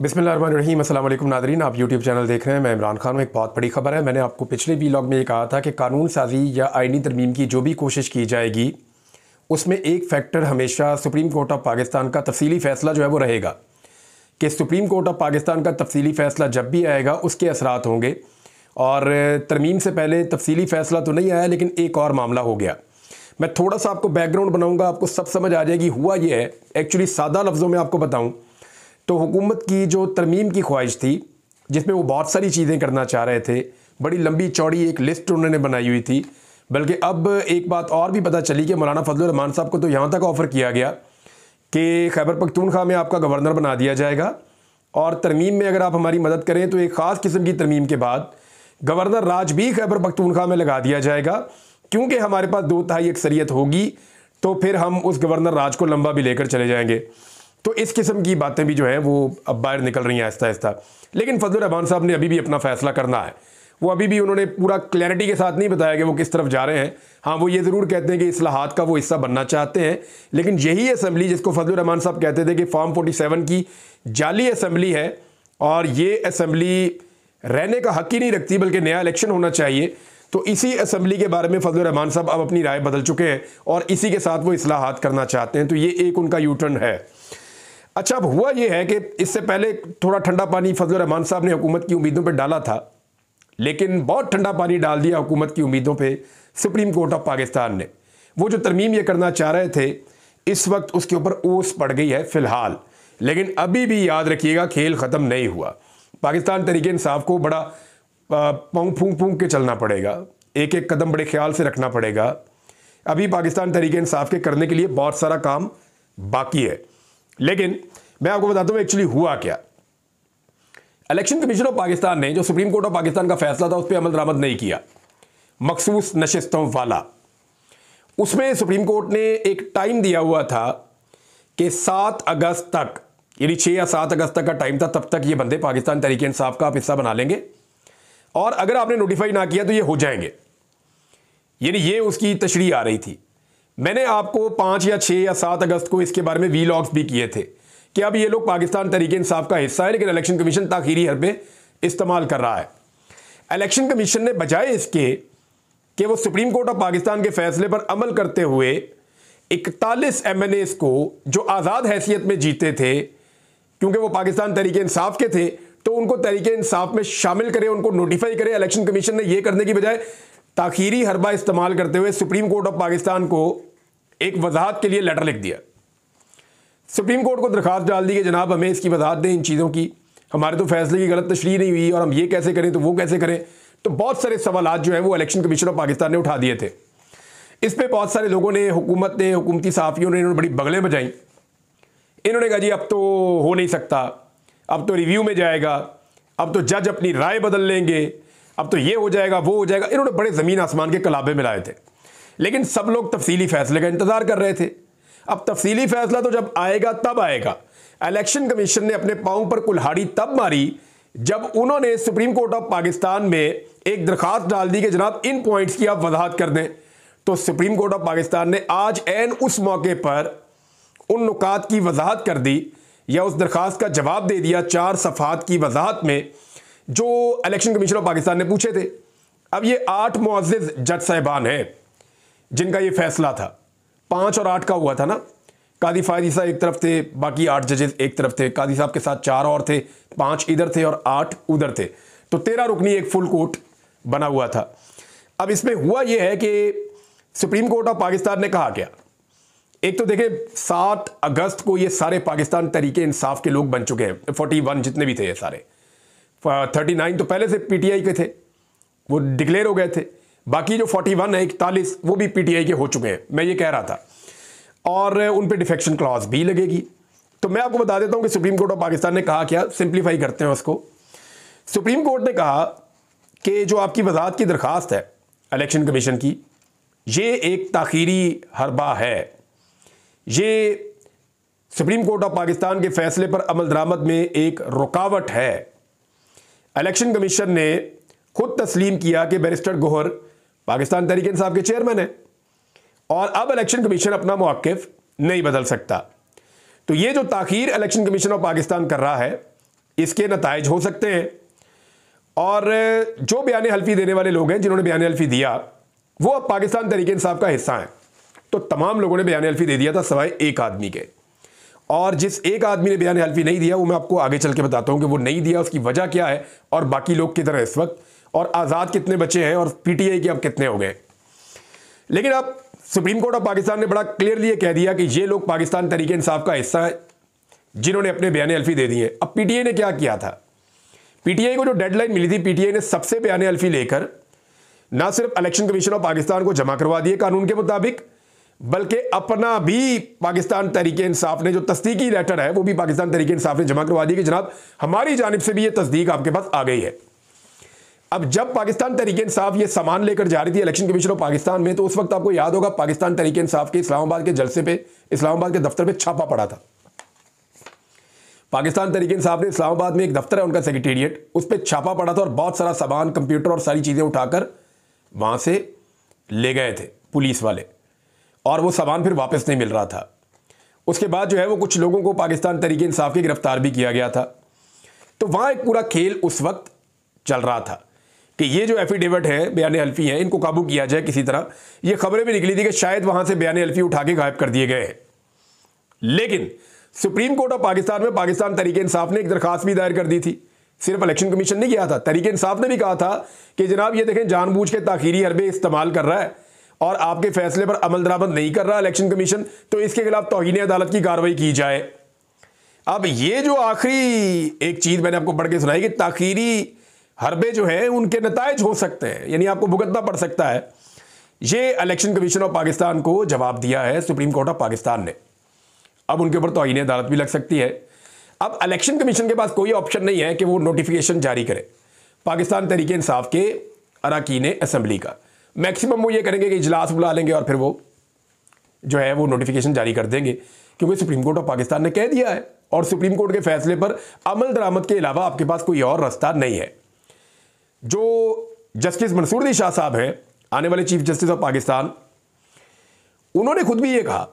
बिस्मिल्लाहिर्रहमानिर्रहीम। अस्सलाम वालेकुम नादरीन, आप यूट्यूब चैनल देख रहे हैं। मैं इमरान खान हूँ। एक बहुत बड़ी खबर है। मैंने आपको पिछले वीलॉग में ये कहा था कि कानून साजी या आइनी तरमीम की जो भी कोशिश की जाएगी उसमें एक फैक्टर हमेशा सुप्रीम कोर्ट ऑफ पाकिस्तान का तफसीली फ़ैसला जो है वो रहेगा कि सुप्रीम कोर्ट ऑफ पाकिस्तान का तफसीली फ़ैसला जब भी आएगा उसके असरात होंगे। और तरमीम से पहले तफसीली फ़ैसला तो नहीं आया, लेकिन एक और मामला हो गया। मैं थोड़ा सा आपको बैकग्राउंड बनाऊँगा, आपको सब समझ आ जाएगी। हुआ ये है, एक्चुअली सादा लफ्ज़ों में आपको बताऊँ तो हुकूमत की जो तरमीम की ख्वाहिश थी, जिसमें वो बहुत सारी चीज़ें करना चाह रहे थे, बड़ी लंबी चौड़ी एक लिस्ट उन्होंने बनाई हुई थी। बल्कि अब एक बात और भी पता चली कि मौलाना फजलुर रहमान साहब को तो यहाँ तक ऑफ़र किया गया कि खैबर पख्तूनख्वा में आपका गवर्नर बना दिया जाएगा और तरमीम में अगर आप हमारी मदद करें तो एक ख़ास किस्म की तरमीम के बाद गवर्नर राज भी खैबर पख्तूनख्वा में लगा दिया जाएगा। क्योंकि हमारे पास 2/3 अक्सरियत होगी तो फिर हम उस गवर्नर राज को लंबा भी लेकर चले जाएंगे। तो इस किस्म की बातें भी जो हैं वो अब बाहर निकल रही हैं आहिस्ता आहिस्ता। लेकिन फजलुर रहमान साहब ने अभी भी अपना फ़ैसला करना है। वो अभी भी उन्होंने पूरा क्लैरिटी के साथ नहीं बताया कि वो किस तरफ जा रहे हैं। हाँ, वो ये ज़रूर कहते हैं कि इस्लाहात का वो हिस्सा बनना चाहते हैं, लेकिन यही असम्बली जिसको फजलुर रहमान साहब कहते थे कि फॉर्म 47 की जाली असम्बली है और ये असम्बली रहने का हक ही नहीं रखती बल्कि नया इलेक्शन होना चाहिए, तो इसी असम्बली के बारे में फजलुर रहमान साहब अब अपनी राय बदल चुके हैं और इसी के साथ वो इस्लाहात करना चाहते हैं। तो ये एक उनका यू टर्न है। अच्छा, अब हुआ ये है कि इससे पहले थोड़ा ठंडा पानी फजलुर रहमान साहब ने हुकूमत की उम्मीदों पे डाला था, लेकिन बहुत ठंडा पानी डाल दिया हुकूमत की उम्मीदों पे सुप्रीम कोर्ट ऑफ पाकिस्तान ने। वो जो तरमीम ये करना चाह रहे थे, इस वक्त उसके ऊपर ओस पड़ गई है फ़िलहाल। लेकिन अभी भी याद रखिएगा, खेल ख़त्म नहीं हुआ। पाकिस्तान तहरीक इंसाफ को बड़ा पाँव फूंक फूंक के चलना पड़ेगा, एक एक कदम बड़े ख्याल से रखना पड़ेगा। अभी पाकिस्तान तहरीक इंसाफ के करने के लिए बहुत सारा काम बाकी है। लेकिन मैं आपको बताता हूँ एक्चुअली हुआ क्या। इलेक्शन कमीशन ऑफ पाकिस्तान ने जो सुप्रीम कोर्ट ऑफ पाकिस्तान का फैसला था उस पर अमल दरामद नहीं किया, मखसूस नशिस्तों वाला। उसमें सुप्रीम कोर्ट ने एक टाइम दिया हुआ था कि 7 अगस्त तक, यानी 6 या 7 अगस्त तक का टाइम था, तब तक ये बंदे पाकिस्तान तहरीक इंसाफ का आप हिस्सा बना लेंगे और अगर आपने नोटिफाई ना किया तो ये हो जाएंगे। यानी ये उसकी तशरीह आ रही थी। मैंने आपको 5 या 6 या 7 अगस्त को इसके बारे में वीलॉग्स भी किए थे कि अब ये लोग पाकिस्तान तहरीक इंसाफ का हिस्सा है, लेकिन इलेक्शन कमीशन ताखीरी हरबे इस्तेमाल कर रहा है। इलेक्शन कमीशन ने बजाय इसके कि वो सुप्रीम कोर्ट ऑफ पाकिस्तान के फैसले पर अमल करते हुए 41 MNAs को जो आज़ाद हैसियत में जीते थे, क्योंकि वो पाकिस्तान तहरीक इंसाफ के थे, तो उनको तहरीक इंसाफ में शामिल करे, उनको नोटिफाई करे। इलेक्शन कमीशन ने यह करने की बजाय ताखीरी हरबा इस्तेमाल करते हुए सुप्रीम कोर्ट ऑफ पाकिस्तान को एक वजाहत के लिए लेटर लिख दिया। सुप्रीम कोर्ट को दरखास्त डाल दी कि जनाब हमें इसकी वजाहत दें इन चीज़ों की, हमारे तो फैसले की गलत तशरीह नहीं हुई और हम ये कैसे करें तो वो कैसे करें। तो बहुत सारे सवालात जो हैं वो इलेक्शन कमीशन ऑफ पाकिस्तान ने उठा दिए थे। इस पर बहुत सारे लोगों ने, हुकूमत ने, हुकूमती सहाफ़ियों ने, इन्होंने बड़ी बगलें बजाई। इन्होंने कहा जी अब तो हो नहीं सकता, अब तो रिव्यू में जाएगा, अब तो जज अपनी राय बदल लेंगे, अब तो ये हो जाएगा वो हो जाएगा। इन्होंने बड़े ज़मीन आसमान के कलाबे मिलाए थे, लेकिन सब लोग तफसीली फ़ैसले का इंतज़ार कर रहे थे। अब तफसीली फ़ैसला तो जब आएगा तब आएगा। इलेक्शन कमीशन ने अपने पाँव पर कुल्हाड़ी तब मारी जब उन्होंने सुप्रीम कोर्ट ऑफ पाकिस्तान में एक दरखास्त डाल दी कि जनाब इन पॉइंट्स की आप वजाहत कर दें। तो सुप्रीम कोर्ट ऑफ पाकिस्तान ने आज ऐन उस मौके पर उन नुकात की वजाहत कर दी या उस दरखास्त का जवाब दे दिया 4 सफ़हात की वजाहत में जो इलेक्शन कमीशन ऑफ पाकिस्तान ने पूछे थे। अब ये 8 मुअज़्ज़िज़ जज साहिबान हैं जिनका ये फैसला था। 5 और 8 का हुआ था ना, कादी फायदी साहब एक तरफ थे, बाकी 8 जजेस एक तरफ थे, कादी साहब के साथ 4 और थे, 5 इधर थे और 8 उधर थे, तो 13 रुकनी एक फुल कोर्ट बना हुआ था। अब इसमें हुआ यह है कि सुप्रीम कोर्ट ऑफ पाकिस्तान ने कहा क्या, एक तो देखें 7 अगस्त को ये सारे पाकिस्तान तहरीक इंसाफ के लोग बन चुके हैं, 41 जितने भी थे ये सारे। 39 तो पहले से पीटीआई के थे, वो डिक्लेयर हो गए थे। बाकी जो 41 है 41 वो भी पीटीआई के हो चुके हैं, मैं ये कह रहा था, और उन पे डिफेक्शन क्लॉज भी लगेगी। तो मैं आपको बता देता हूं कि सुप्रीम कोर्ट ऑफ पाकिस्तान ने कहा क्या, सिंप्लीफाई करते हैं उसको। सुप्रीम कोर्ट ने कहा कि जो आपकी वजाहत की दरखास्त है इलेक्शन कमीशन की, ये एक ताखीरी हरबा है, ये सुप्रीम कोर्ट ऑफ पाकिस्तान के फैसले पर अमल दरामद में एक रुकावट है। इलेक्शन कमीशन ने खुद तस्लीम किया कि बैरिस्टर गोहर पाकिस्तान तहरीक इंसाफ के चेयरमैन है और अब इलेक्शन कमीशन अपना मौक़िफ़ नहीं बदल सकता। तो ये जो ताख़ीर इलेक्शन कमीशन ऑफ पाकिस्तान कर रहा है, इसके नताइज हो सकते हैं। और जो बयान हल्फी देने वाले लोग हैं जिन्होंने बयान हल्फी दिया वो अब पाकिस्तान तहरीक इंसाफ का हिस्सा हैं। तो तमाम लोगों ने बयान हल्फी दे दिया था सिवाय एक आदमी के। और जिस एक आदमी ने बयान हल्फी नहीं दिया वो मैं आपको आगे चल के बताता हूं कि वो नहीं दिया, उसकी वजह क्या है और बाकी लोग किधर हैं इस वक्त, और आज़ाद कितने बचे हैं और पीटीआई के अब कितने हो गए। लेकिन अब सुप्रीम कोर्ट ऑफ पाकिस्तान ने बड़ा क्लियरली ये कह दिया कि ये लोग पाकिस्तान तहरीक इंसाफ का हिस्सा है जिन्होंने अपने बयान हल्फी दे दिए। अब पीटीआई ने क्या किया था, पीटीआई को जो डेडलाइन मिली थी, पीटीआई ने सबसे बयान हल्फी लेकर ना सिर्फ इलेक्शन कमीशन ऑफ पाकिस्तान को जमा करवा दिए कानून के मुताबिक, बल्कि अपना भी पाकिस्तान तहरीक इंसाफ ने जो तस्दीकी लेटर है वो भी पाकिस्तान तहरीक इंसाफ ने जमा करवा दिया कि जनाब हमारी जानिब से भी ये तस्दीक आपके पास आ गई है। अब जब पाकिस्तान तहरीक इंसाफ ये सामान लेकर जा रही थी इलेक्शन कमीशन ऑफ पाकिस्तान में, तो उस वक्त आपको याद होगा पाकिस्तान तहरीक इंसाफ के इस्लामाबाद के जलसे पे, इस्लामाबाद के दफ्तर पे छापा पड़ा था। पाकिस्तान तहरीक इंसाफ ने इस्लामाबाद में एक दफ्तर है उनका सेक्रेटेरिएट, उस पर छापा पड़ा था और बहुत सारा सामान, कंप्यूटर और सारी चीज़ें उठाकर वहाँ से ले गए थे पुलिस वाले, और वो सामान फिर वापस नहीं मिल रहा था। उसके बाद जो है वो कुछ लोगों को पाकिस्तान तहरीक इंसाफ के गिरफ्तार भी किया गया था। तो वहाँ एक पूरा खेल उस वक्त चल रहा था कि ये जो एफिडेविट है, बयान हल्फी हैं, इनको काबू किया जाए किसी तरह। ये खबरें भी निकली थी कि शायद वहाँ से बयान हल्फी उठा के गायब कर दिए गए हैं। लेकिन सुप्रीम कोर्ट ऑफ पाकिस्तान में पाकिस्तान तहरीक इंसाफ ने एक दरखास्त भी दायर कर दी थी। सिर्फ इलेक्शन कमीशन ने किया था, तहरीक इंसाफ ने भी कहा था कि जनाब ये देखें जानबूझ के ताखीरी हरबे इस्तेमाल कर रहा है और आपके फैसले पर अमल दरामद नहीं कर रहा इलेक्शन कमीशन, तो इसके खिलाफ तौहीन अदालत की कार्रवाई की जाए। अब ये जो आखिरी एक चीज मैंने आपको पढ़ के सुनाई कि ताखीरी हरबे जो है उनके नताइज हो सकते हैं, यानी आपको भुगतना पड़ सकता है। ये इलेक्शन कमीशन ऑफ पाकिस्तान को जवाब दिया है सुप्रीम कोर्ट ऑफ पाकिस्तान ने। अब उनके ऊपर तौहीन अदालत भी लग सकती है। अब इलेक्शन कमीशन के पास कोई ऑप्शन नहीं है कि वो नोटिफिकेशन जारी करे पाकिस्तान तहरीक इंसाफ के अरकान असेंबली का। मैक्सिमम वो ये करेंगे कि इजलास बुला लेंगे और फिर वो जो है वो नोटिफिकेशन जारी कर देंगे, क्योंकि सुप्रीम कोर्ट ऑफ पाकिस्तान ने कह दिया है और सुप्रीम कोर्ट के फैसले पर अमल दरामद के अलावा आपके पास कोई और रास्ता नहीं है। जो जस्टिस मंसूर अली शाह साहब हैं, आने वाले चीफ जस्टिस ऑफ पाकिस्तान, उन्होंने खुद भी ये कहा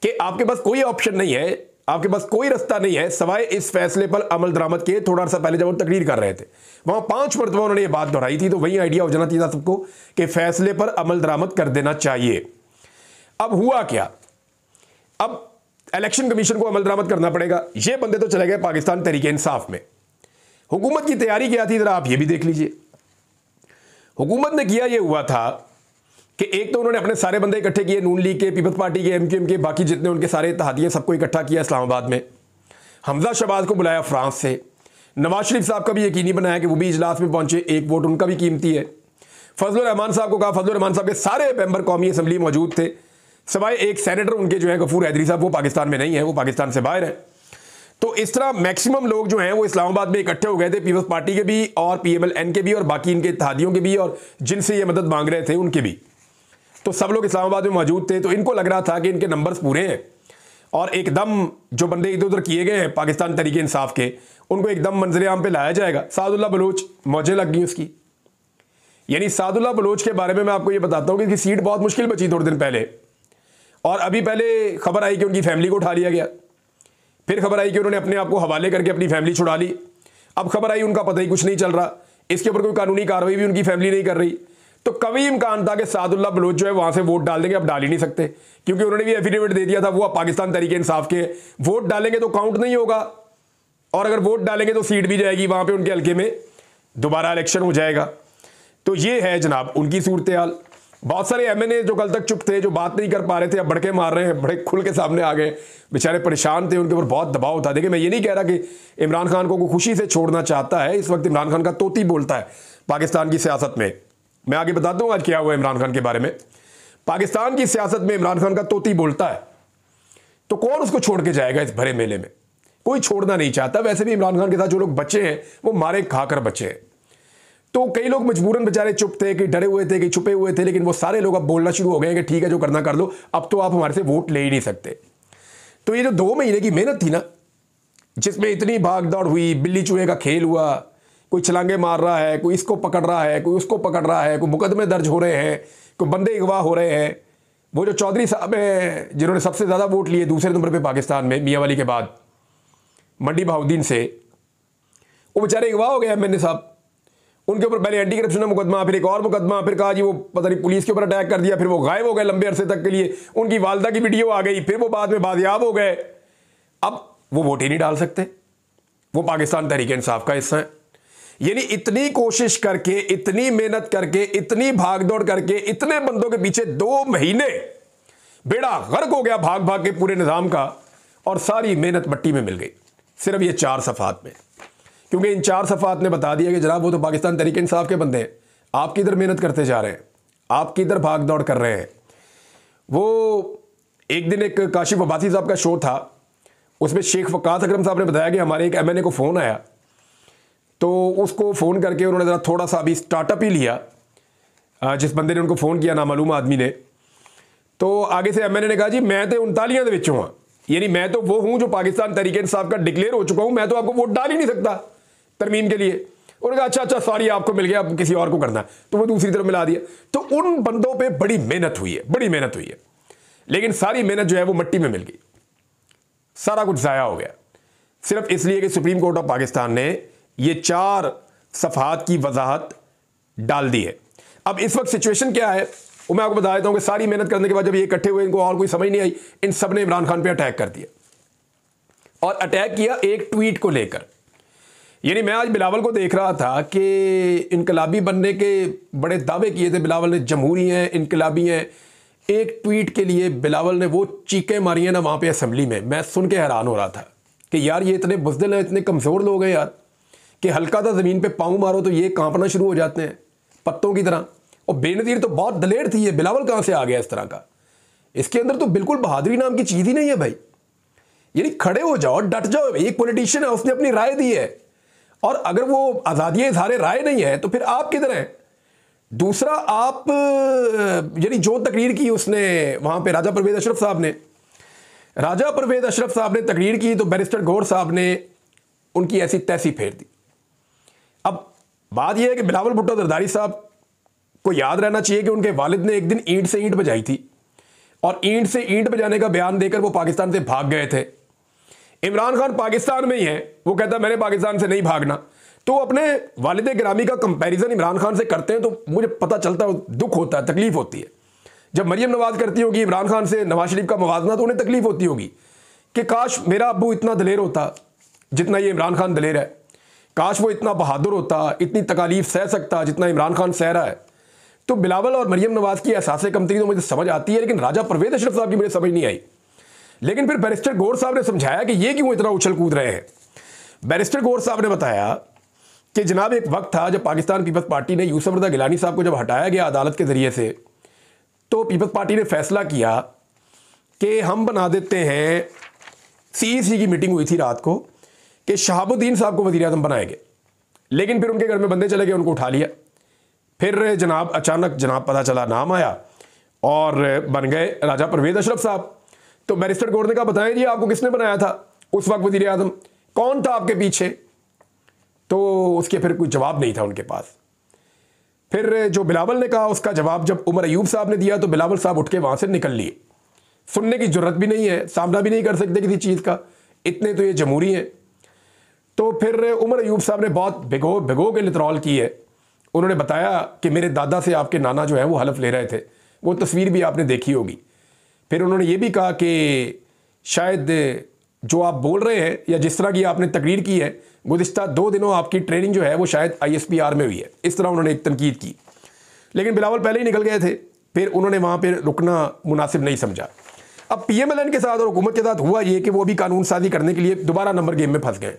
कि आपके पास कोई ऑप्शन नहीं है, आपके पास कोई रास्ता नहीं है सवाए इस फैसले पर अमल दरामद के। थोड़ा सा पहले जब वो तकरीर कर रहे थे वहां 5 मरतबा उन्होंने ये बात दोहराई थी, तो वही आइडिया हो जाना चाहिए सबको कि फैसले पर अमल दरामद कर देना चाहिए। अब हुआ क्या, अब इलेक्शन कमीशन को अमल दरामद करना पड़ेगा। ये बंदे तो चले गए पाकिस्तान तहरीक इंसाफ में। हुकूमत की तैयारी क्या थी जरा आप ये भी देख लीजिए। हुकूमत ने किया ये हुआ था कि एक तो उन्होंने अपने सारे बंदे इकट्ठे किए, नून लीग के, पीपल्स पार्टी के, एमक्यूएम के, बाकी जितने उनके सारे इत्तेहादिये सबको इकट्ठा किया इस्लामाबाद में। हमजा शहबाज को बुलाया फ्रांस से। नवाज शरीफ साहब का भी यकीनी बनाया कि वो भी इजलास में पहुंचे, एक वोट उनका भी कीमती है। फजलुर रहमान साहब को कहा, फजलुर रहमान साहब के सारे मेंबर कौमी असम्बली मौजूद थे सिवाय एक सेनेटर उनके जो है गफूर हैदरी साहब, वो पाकिस्तान में नहीं है, वो पाकिस्तान से बाहर है। तो इस तरह मैक्सिमम लोग जो हैं वो इस्लामाबाद में इकट्ठे हो गए थे, पीपल्स पार्टी के भी और PMLN के भी और बाकी इनके इत्तेहादियों के भी और जिनसे ये मदद मांग रहे थे उनके भी। तो सब लोग इस्लामाबाद में मौजूद थे। तो इनको लग रहा था कि इनके नंबर्स पूरे हैं और एकदम जो बंदे इधर उधर किए गए हैं पाकिस्तान तहरीक इंसाफ के, उनको एकदम मंजर आम पे लाया जाएगा। सादुल्लाह बलोच मौजें लग गई उसकी। यानी सादुल्लाह बलोच के बारे में मैं आपको ये बताता हूँ कि सीट बहुत मुश्किल बची थोड़े दिन पहले, और अभी पहले खबर आई कि उनकी फैमिली को उठा लिया गया, फिर खबर आई कि उन्होंने अपने आप को हवाले करके अपनी फैमिली छुड़ा ली, अब खबर आई उनका पता ही कुछ नहीं चल रहा, इसके ऊपर कोई कानूनी कार्रवाई भी उनकी फैमिली नहीं कर रही। तो कभी इम्कान था कि सादुल्लाह बलोच जो है वहां से वोट डाल देंगे, अब डाल ही नहीं सकते क्योंकि उन्होंने भी एफिडेविट दे दिया था वो पाकिस्तान तहरीक इंसाफ के। वोट डालेंगे तो काउंट नहीं होगा, और अगर वोट डालेंगे तो सीट भी जाएगी, वहां पे उनके हल्के में दोबारा इलेक्शन हो जाएगा। तो ये है जनाब उनकी सूरत हाल। बहुत सारे MNA जो कल तक चुप थे, जो बात नहीं कर पा रहे थे, अब बड़के मार रहे हैं, बड़े खुल के सामने आ गए। बेचारे परेशान थे, उनके ऊपर बहुत दबाव था। देखिए मैं ये नहीं कह रहा कि इमरान खान को खुशी से छोड़ना चाहता है, इस वक्त इमरान खान का तोती बोलता है पाकिस्तान की सियासत में। मैं आगे बताता हूँ आज क्या हुआ इमरान खान के बारे में। पाकिस्तान की सियासत में इमरान खान का तोती बोलता है, तो कौन उसको छोड़ के जाएगा इस भरे मेले में? कोई छोड़ना नहीं चाहता। वैसे भी इमरान खान के साथ जो लोग बच्चे हैं वो मारे खाकर बच्चे हैं। तो कई लोग मजबूरन बेचारे चुप थे, कि डरे हुए थे, कि छुपे हुए थे, लेकिन वो सारे लोग अब बोलना शुरू हो गए कि ठीक है जो करना कर लो, अब तो आप हमारे से वोट ले ही नहीं सकते। तो ये जो 2 महीने की मेहनत थी ना, जिसमें इतनी भाग दौड़ हुई, बिल्ली चूहे का खेल हुआ, कोई छलांगे मार रहा है, कोई इसको पकड़ रहा है, कोई उसको पकड़ रहा है, कोई मुकदमे दर्ज हो रहे हैं, कोई बंदे अगवा हो रहे हैं। वो जो चौधरी साहब हैं जिन्होंने सबसे ज़्यादा वोट लिए दूसरे नंबर पे पाकिस्तान में मियाँ वाली के बाद, मंडी बहाउद्दीन से, वो बेचारे अगवा हो गए एमएनए साहब, उनके ऊपर पहले एंटी करप्शन का मुकदमा, फिर एक और मुकदमा, फिर कहा जी वो पता नहीं पुलिस के ऊपर अटैक कर दिया, फिर वो गायब हो गए लंबे अरसे तक के लिए, उनकी वालदा की वीडियो आ गई, फिर वो बाद में बाजियाब हो गए। अब वो वोट ही नहीं डाल सकते, वो पाकिस्तान तहरीक इंसाफ का हिस्सा है। यानी इतनी कोशिश करके, इतनी मेहनत करके, इतनी भागदौड़ करके, इतने बंदों के पीछे 2 महीने बेड़ा गर्क हो गया भाग भाग के पूरे निज़ाम का, और सारी मेहनत मट्टी में मिल गई सिर्फ ये 4 सफ़ात में। क्योंकि इन 4 सफ़ात ने बता दिया कि जनाब वो तो पाकिस्तान तहरीक इंसाफ के बंदे हैं, आप किधर मेहनत करते जा रहे हैं, आप किधर भाग दौड़ कर रहे हैं। वो एक दिन एक काशिफ अब्बासी साहब का शो था, उसमें शेख वकास अकरम साहब ने बताया कि हमारे एक एमएनए को फ़ोन आया, तो उसको फ़ोन करके उन्होंने ज़रा थोड़ा सा अभी स्टार्टअप ही लिया, जिस बंदे ने उनको फ़ोन किया नामालूम आदमी ने। तो आगे से एमएनए ने कहा जी मैं तो 39 के विचों हाँ, यानी मैं तो वो हूँ जो पाकिस्तान तहरीक इंसाफ का डिक्लेयर हो चुका हूँ, मैं तो आपको वोट डाल ही नहीं सकता तरमीम के लिए। उन्होंने कहा अच्छा अच्छा सॉरी आपको मिल गया, अब किसी और को करना है, तो वो दूसरी तरफ मिला दिया। तो उन बंदों पे बड़ी मेहनत हुई है, बड़ी मेहनत हुई है, लेकिन सारी मेहनत जो है वो मिट्टी में मिल गई, सारा कुछ ज़ाया हो गया, सिर्फ इसलिए कि सुप्रीम कोर्ट ऑफ पाकिस्तान ने ये 4 सफ़हात की वजाहत डाल दी है। अब इस वक्त सिचुएशन क्या है वो मैं आपको बता देता हूँ कि सारी मेहनत करने के बाद जब ये इकट्ठे हुए, इनको और कोई समझ नहीं आई, इन सब ने इमरान खान पे अटैक कर दिया, और अटैक किया एक ट्वीट को लेकर। यानी मैं आज बिलावल को देख रहा था कि इनकलाबी बनने के बड़े दावे किए थे बिलावल ने, जमहूरी हैं, इनकलाबी हैं। एक ट्वीट के लिए बिलावल ने वो चीखें मारी हैं ना वहाँ पे असेंबली में, मैं सुन के हैरान हो रहा था कि यार ये इतने बुज़दिल हैं, इतने कमज़ोर लोग हैं यार, कि हल्का सा ज़मीन पे पाँव मारो तो ये कांपना शुरू हो जाते हैं पत्तों की तरह। और बेनज़ीर तो बहुत दलेर थी, ये बिलावल कहाँ से आ गया इस तरह का, इसके अंदर तो बिल्कुल बहादुरी नाम की चीज़ ही नहीं है भाई। यानी खड़े हो जाओ, डट जाओ, एक पॉलिटिशियन है, उसने अपनी राय दी है, और अगर वो आज़ादी इज़हार राय नहीं है तो फिर आप किधर हैं। दूसरा, आप यानी जो तकरीर की उसने वहाँ पे राजा परवेज़ अशरफ साहब ने तकरीर की, तो बैरिस्टर गौर साहब ने उनकी ऐसी तैसी फेर दी। अब बात यह है कि बिलावल भुट्टो जरदारी साहब को याद रहना चाहिए कि उनके वालिद ने एक दिन ईंट से ईंट बजाई थी, और ईंट से ईंट बजाने का बयान देकर वो पाकिस्तान से भाग गए थे। इमरान खान पाकिस्तान में ही है, वो कहता है मैंने पाकिस्तान से नहीं भागना। तो अपने वालिद गिरामी का कंपैरिजन इमरान खान से करते हैं, तो मुझे पता चलता है, दुख होता है, तकलीफ होती है। जब मरियम नवाज करती होगी इमरान खान से नवाज शरीफ का मुवाजना, तो उन्हें तकलीफ होती होगी कि काश मेरा अब्बू इतना दलेर होता जितना ये इमरान खान दलेर है, काश वो इतना बहादुर होता, इतनी तकालीफ सह सकता जितना इमरान खान सह रहा है। तो बिलावल और मरियम नवाज की एहसास कमतरी तो मुझे समझ आती है, लेकिन राजा परवेज़ अशरफ साहब की मुझे समझ नहीं आई। लेकिन फिर बैरिस्टर गौर साहब ने समझाया कि ये क्यों इतना उछल कूद रहे हैं। बैरिस्टर गौर साहब ने बताया कि जनाब एक वक्त था जब पाकिस्तान पीपल्स पार्टी ने यूसुफ रज़ा गिलानी साहब को जब हटाया गया अदालत के ज़रिए से, तो पीपल्स पार्टी ने फैसला किया कि हम बना देते हैं, CEC की मीटिंग हुई थी रात को, कि शहाबुद्दीन साहब को वज़ीर आज़म बनाएंगे। लेकिन फिर उनके घर में बंदे चले गए, उनको उठा लिया। फिर जनाब अचानक जनाब पता चला नाम आया और बन गए राजा परवेज़ अशरफ साहब। तो बैरिस्टर गौर ने कहा बताएं जी आपको किसने बनाया था उस वक्त वज़ीर आज़म, कौन था आपके पीछे? तो उसके फिर कोई जवाब नहीं था उनके पास। फिर जो बिलावल ने कहा उसका जवाब जब उमर अयूब साहब ने दिया, तो बिलावल साहब उठ के वहाँ से निकल लिए। सुनने की जरूरत भी नहीं है, सामना भी नहीं कर सकते किसी चीज़ का, इतने तो ये जमहूरी हैं। तो फिर उमर अयूब साहब ने बहुत भिगो के लितरॉल की है। उन्होंने बताया कि मेरे दादा से आपके नाना जो है वो हलफ ले रहे थे, वो तस्वीर भी आपने देखी होगी। फिर उन्होंने ये भी कहा कि शायद जो आप बोल रहे हैं या जिस तरह की आपने तकरीर की है, गुज़िश्ता 2 दिनों आपकी ट्रेनिंग जो है वो शायद ISPR में हुई है, इस तरह उन्होंने एक तनकीद की। लेकिन बिलावल पहले ही निकल गए थे, फिर उन्होंने वहाँ पर रुकना मुनासिब नहीं समझा। अब PMLN के साथ और हुकूमत के साथ हुआ ये कि वो भी कानून साजी करने के लिए दोबारा नंबर गेम में फंस गए,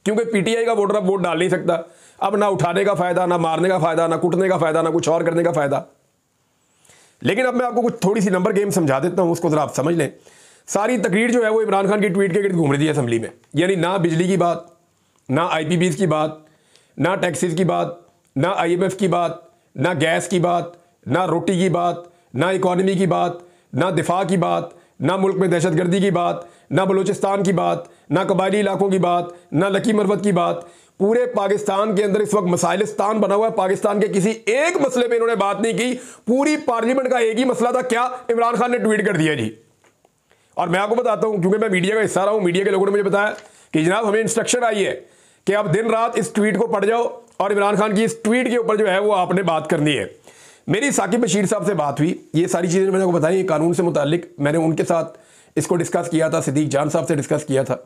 क्योंकि PTI का वोटर अब वोट डाल नहीं सकता। अब ना उठाने का फ़ायदा, ना मारने का फ़ायदा, ना कुटने का फ़ायदा, ना कुछ और करने का फ़ायदा। लेकिन अब मैं आपको कुछ थोड़ी सी नंबर गेम समझा देता हूँ, उसको ज़रा आप समझ लें। सारी तकरीर जो है वो इमरान खान की ट्वीट के गिर्द घूम रही थी असेंबली में। यानी ना बिजली की बात, ना IPBs की बात, ना टैक्सेस की बात, ना IMF की बात, ना गैस की बात, ना रोटी की बात, ना इकॉनमी की बात, ना दिफा की बात, ना मुल्क में दहशतगर्दी की बात, ना बलूचिस्तान की बात, ना कबायली इलाकों की बात, ना लकी मरवत की बात। पूरे पाकिस्तान के अंदर इस वक्त मसाइलिस्तान बना हुआ है, पाकिस्तान के किसी एक मसले पे इन्होंने बात नहीं की। पूरी पार्लियामेंट का एक ही मसला था, क्या? इमरान खान ने ट्वीट कर दिया जी। और मैं आपको बताता हूं, क्योंकि मैं मीडिया का हिस्सा रहा हूं, मीडिया के लोगों ने मुझे बताया कि जनाब हमें इंस्ट्रक्शन आई है कि आप दिन रात इस ट्वीट को पढ़ जाओ और इमरान खान की इस ट्वीट के ऊपर जो है वो आपने बात करनी है। मेरी साकिब बशीर साहब से बात हुई, ये सारी चीज़ें मैंने आपको बताई कानून से मुतालिक। मैंने उनके साथ इसको डिस्कस किया था, सिद्दीक जान साहब से डिस्कस किया था,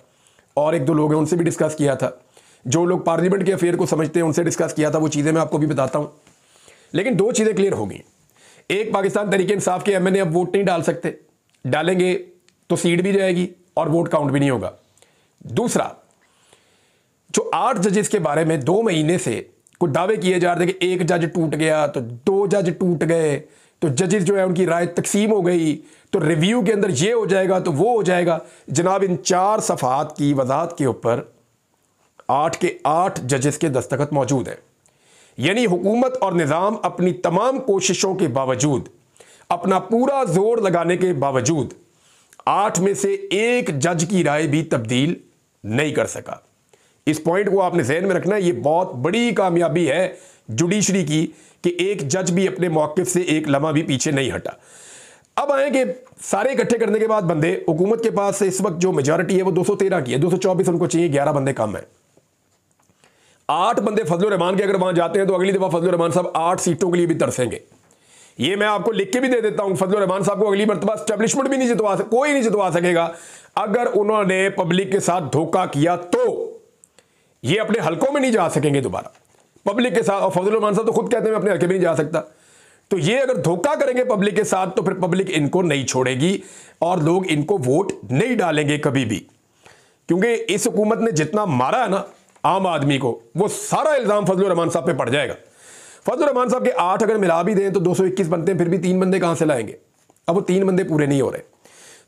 और एक दो लोग हैं उनसे भी डिस्कस किया था, जो लोग पार्लियामेंट के अफेयर को समझते हैं उनसे डिस्कस किया था। वो चीज़ें मैं आपको भी बताता हूँ। लेकिन दो चीज़ें क्लियर हो गई। एक, पाकिस्तान तहरीक इंसाफ के एमएनए अब वोट नहीं डाल सकते, डालेंगे तो सीट भी जाएगी और वोट काउंट भी नहीं होगा। दूसरा, जो 8 जजेस के बारे में 2 महीने से कुछ दावे किए जा रहे थे कि एक जज टूट गया तो 2 जज टूट गए, तो जजेस जो है उनकी राय तकसीम हो गई, तो रिव्यू के अंदर ये हो जाएगा तो वो हो जाएगा। जनाब, इन 4 सफ़हात की वजाहत के ऊपर 8 के 8 जजेस के दस्तखत मौजूद हैं। यानी हुकूमत और निज़ाम अपनी तमाम कोशिशों के बावजूद, अपना पूरा जोर लगाने के बावजूद 8 में से एक जज की राय भी तब्दील नहीं कर सका। इस पॉइंट को आपने ज़हन में रखना है। ये बहुत बड़ी कामयाबी है जुडिशरी की कि एक जज भी अपने मौक़िफ़ से एक लम्हा भी पीछे नहीं हटा। अब आए कि सारे इकट्ठे करने के बाद बंदे, हुकूमत के पास इस वक्त जो मेजॉरिटी है वो 213 की है, 224 उनको चाहिए, 11 बंदे कम है। 8 बंदे फजलुर रहमान के अगर वहां जाते हैं तो अगली दफा फजलुर रहमान साहब 8 सीटों के लिए भी तरसेंगे। ये मैं आपको लिख के भी दे देता हूं। फजलुर रहमान साहब को अगली मरतबा एस्टेब्लिशमेंट भी नहीं जितवा सके, कोई नहीं जितवा सकेगा अगर उन्होंने पब्लिक के साथ धोखा किया तो ये अपने हलकों में नहीं जा सकेंगे दोबारा पब्लिक के साथ। और फजलुर रहमान साहब तो खुद कहते हैं मैं अपने हल्के में नहीं जा सकता। तो ये अगर धोखा करेंगे पब्लिक के साथ तो फिर पब्लिक इनको नहीं छोड़ेगी और लोग इनको वोट नहीं डालेंगे कभी भी, क्योंकि इस हुकूमत ने जितना मारा है ना आम आदमी को, वो सारा इल्जाम फजलुर रहमान साहब पे पड़ जाएगा। फजलुर रहमान साहब के 8 अगर मिला भी दें तो 221 बनते हैं, फिर भी 3 बंदे कहां से लाएंगे? अब वो 3 बंदे पूरे नहीं हो रहे।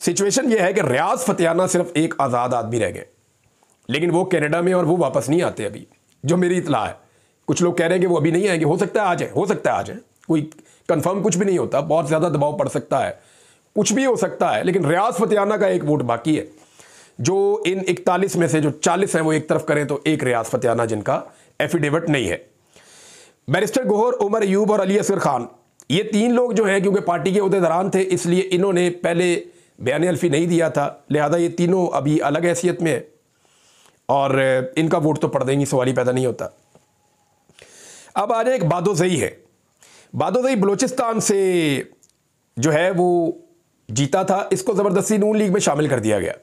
सिचुएशन ये है कि रियाज फतेहाना सिर्फ एक आज़ाद आदमी रह गए, लेकिन वो कनाडा में और वो वापस नहीं आते अभी, जो मेरी इतला है। कुछ लोग कह रहे हैं कि वो अभी नहीं आएंगे, हो सकता है आ जाए, हो सकता है आ जाए, कोई कंफर्म कुछ भी नहीं होता, बहुत ज़्यादा दबाव पड़ सकता है, कुछ भी हो सकता है। लेकिन रियाज फतेहाना का एक वोट बाकी है, जो इन 41 में से जो 40 हैं वो एक तरफ करें तो एक रियाज फतेहाना जिनका एफिडेविट नहीं है। बैरिस्टर गोहर, उमर अयूब और अली असगर खान, ये 3 लोग जो हैं क्योंकि पार्टी के अहदेदारान थे इसलिए इन्होंने पहले बयान अल्फी नहीं दिया था, लिहाजा ये तीनों अभी अलग हैसियत में है और इनका वोट तो पड़ देंगी, सवाल ही पैदा नहीं होता। अब आ जाए एक बादोज़ई है। बादोज़ई बलोचिस्तान से जो है वो जीता था, इसको ज़बरदस्ती नून लीग में शामिल कर दिया गया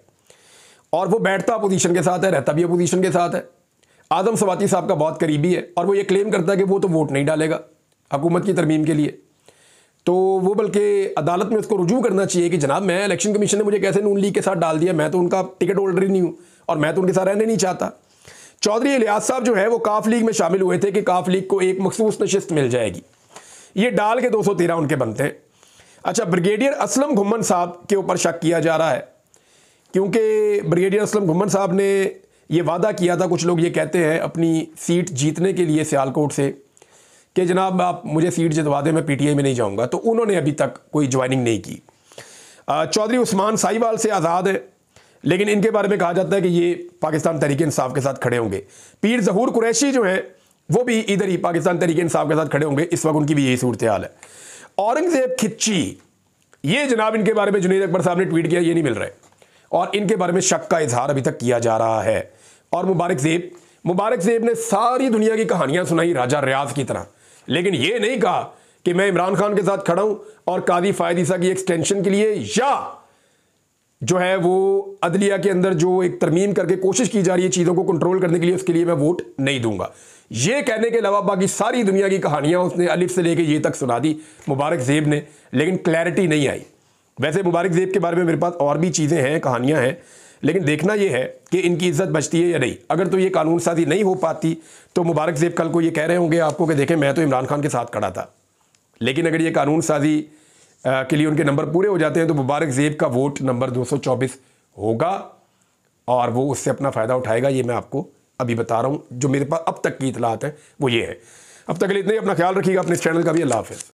और वो बैठता अपोजिशन के साथ है, रहता भी अपोजिशन के साथ है। आदम सवाती साहब का बहुत करीबी है और वो ये क्लेम करता है कि वो तो वोट नहीं डालेगा हुकूमत की तरमीम के लिए। तो वो बल्कि अदालत में उसको रुजू करना चाहिए कि जनाब मैं इलेक्शन कमीशन ने मुझे कैसे नून लीग के साथ डाल दिया, मैं तो उनका टिकट होल्डर ही नहीं हूँ और मैं तो उनके साथ रहने नहीं चाहता। चौधरी इलियास साहब जो है वो काफ लीग में शामिल हुए थे कि काफ लीग को एक मखसूस नशिस्त मिल जाएगी, ये डाल के 213 उनके बनते हैं। अच्छा, ब्रिगेडियर असलम घुम्मन साहब के ऊपर शक किया जा रहा है क्योंकि ब्रिगेडियर असलम घुम्मन साहब ने ये वादा किया था, कुछ लोग ये कहते हैं अपनी सीट जीतने के लिए सियालकोट से, कि जनाब आप मुझे सीट जितवा दें, मैं पीटीआई में नहीं जाऊंगा। तो उन्होंने अभी तक कोई ज्वाइनिंग नहीं की। चौधरी उस्मान साहिवाल से आज़ाद है, लेकिन इनके बारे में कहा जाता है कि ये पाकिस्तान तहरीक इंसाफ के साथ खड़े होंगे। पीर ज़हूर कुरैशी जो है वो भी इधर ही पाकिस्तान तहरीक इंसाफ के साथ खड़े होंगे, इस वक्त उनकी भी यही सूरत हाल है। औरंगजेब खिच्ची, ये जनाब इनके बारे में जुनैद अकबर साहब ने ट्वीट किया, ये नहीं मिल रहे और इनके बारे में शक का इजहार अभी तक किया जा रहा है। और मुबारक ज़ेब ने सारी दुनिया की कहानियां सुनाई राजा रियाज की तरह, लेकिन ये नहीं कहा कि मैं इमरान खान के साथ खड़ा हूं और कादी फायद ईसा की एक्सटेंशन के लिए या जो है वो अदलिया के अंदर जो एक तरमीम करके कोशिश की जा रही है चीज़ों को कंट्रोल करने के लिए, उसके लिए मैं वोट नहीं दूंगा। ये कहने के अलावा बाकी सारी दुनिया की कहानियां उसने अलिफ से लेके ये तक सुना दी मुबारक ज़ेब ने, लेकिन क्लैरिटी नहीं आई। वैसे मुबारक ज़ेब के बारे में मेरे पास और भी चीज़ें हैं, कहानियां हैं, लेकिन देखना यह है कि इनकी इज्जत बचती है या नहीं। अगर तो ये कानून साजी नहीं हो पाती तो मुबारक ज़ेब कल को ये कह रहे होंगे आपको कि देखें मैं तो इमरान खान के साथ खड़ा था। लेकिन अगर ये कानून साजी के लिए उनके नंबर पूरे हो जाते हैं तो मुबारक ज़ेब का वोट नंबर 224 होगा और वो उससे अपना फ़ायदा उठाएगा। ये मैं आपको अभी बता रहा हूँ, जो मेरे पास अब तक की इतलात है वो ये है। अब तक के लिए इतने ही, अपना ख्याल रखिएगा, अपने इस चैनल का भी। अल्लाह हाफ़िज़।